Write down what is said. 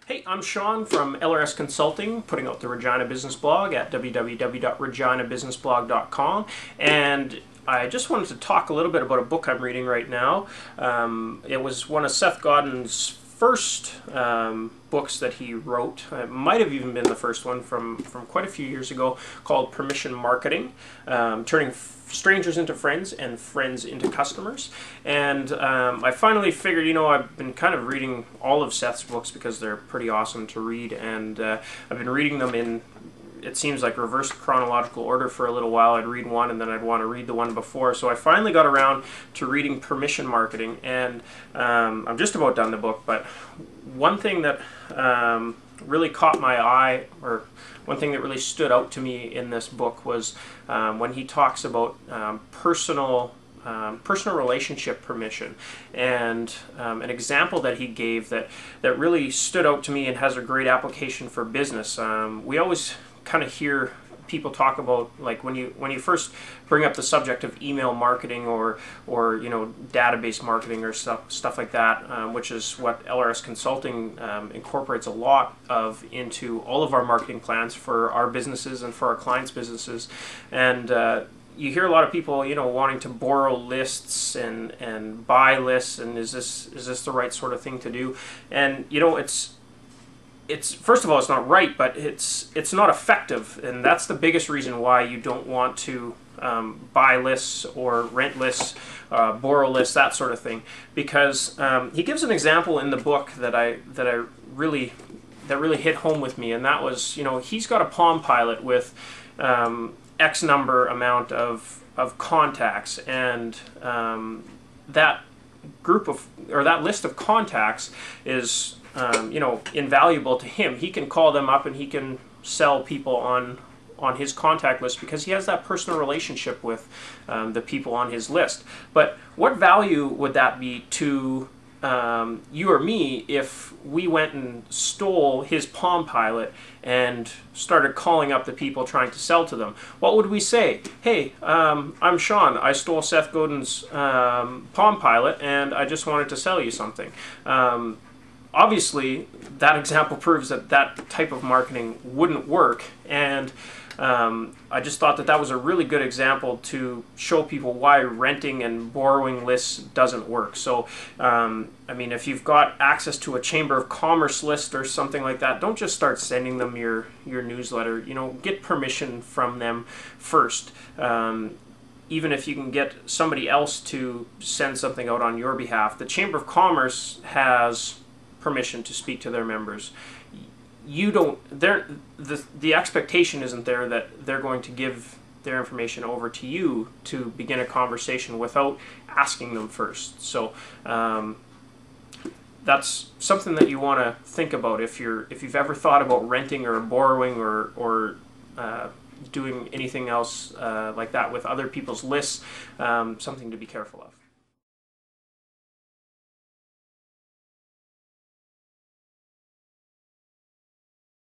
Hey, I'm Sean from LRS Consulting, putting out the Regina Business Blog at www.reginabusinessblog.com, and I just wanted to talk a little bit about a book I'm reading right now. It was one of Seth Godin's first books that he wrote. It might have even been the first one from quite a few years ago, called Permission Marketing, turning strangers into friends and friends into customers. And I finally figured, I've been kind of reading all of Seth's books because they're pretty awesome to read, and I've been reading them in, it seems like, reverse chronological order for a little while. I'd read one and then I'd want to read the one before. So I finally got around to reading Permission Marketing, and I'm just about done the book, but one thing that really caught my eye, or one thing that really stood out to me in this book, was when he talks about personal relationship permission, and an example that he gave that really stood out to me and has a great application for business. We always kind of hear people talk about, like, when you first bring up the subject of email marketing or database marketing or stuff like that, which is what LRS Consulting incorporates a lot of into all of our marketing plans for our businesses and for our clients' businesses. And you hear a lot of people, wanting to borrow lists and buy lists, and is this the right sort of thing to do? And it's first of all, it's not right, but it's not effective, and that's the biggest reason why you don't want to buy lists or rent lists, borrow lists, that sort of thing. Because he gives an example in the book that really hit home with me, and that was, he's got a Palm Pilot with X number amount of contacts, and that that list of contacts is invaluable to him. He can call them up and he can sell people on his contact list because he has that personal relationship with the people on his list. But what value would that be to you or me if we went and stole his Palm Pilot and started calling up the people trying to sell to them? What would we say? Hey, I'm Sean. I stole Seth Godin's Palm Pilot and I just wanted to sell you something. Obviously, that example proves that that type of marketing wouldn't work, and I just thought that was a really good example to show people why renting and borrowing lists doesn't work. So, I mean, if you've got access to a Chamber of Commerce list or something like that, don't just start sending them your newsletter. Get permission from them first. Even if you can get somebody else to send something out on your behalf, the Chamber of Commerce has permission to speak to their members. The expectation isn't there that they're going to give their information over to you to begin a conversation without asking them first. So that's something that you want to think about if you've ever thought about renting or borrowing or doing anything else like that with other people's lists. Something to be careful of.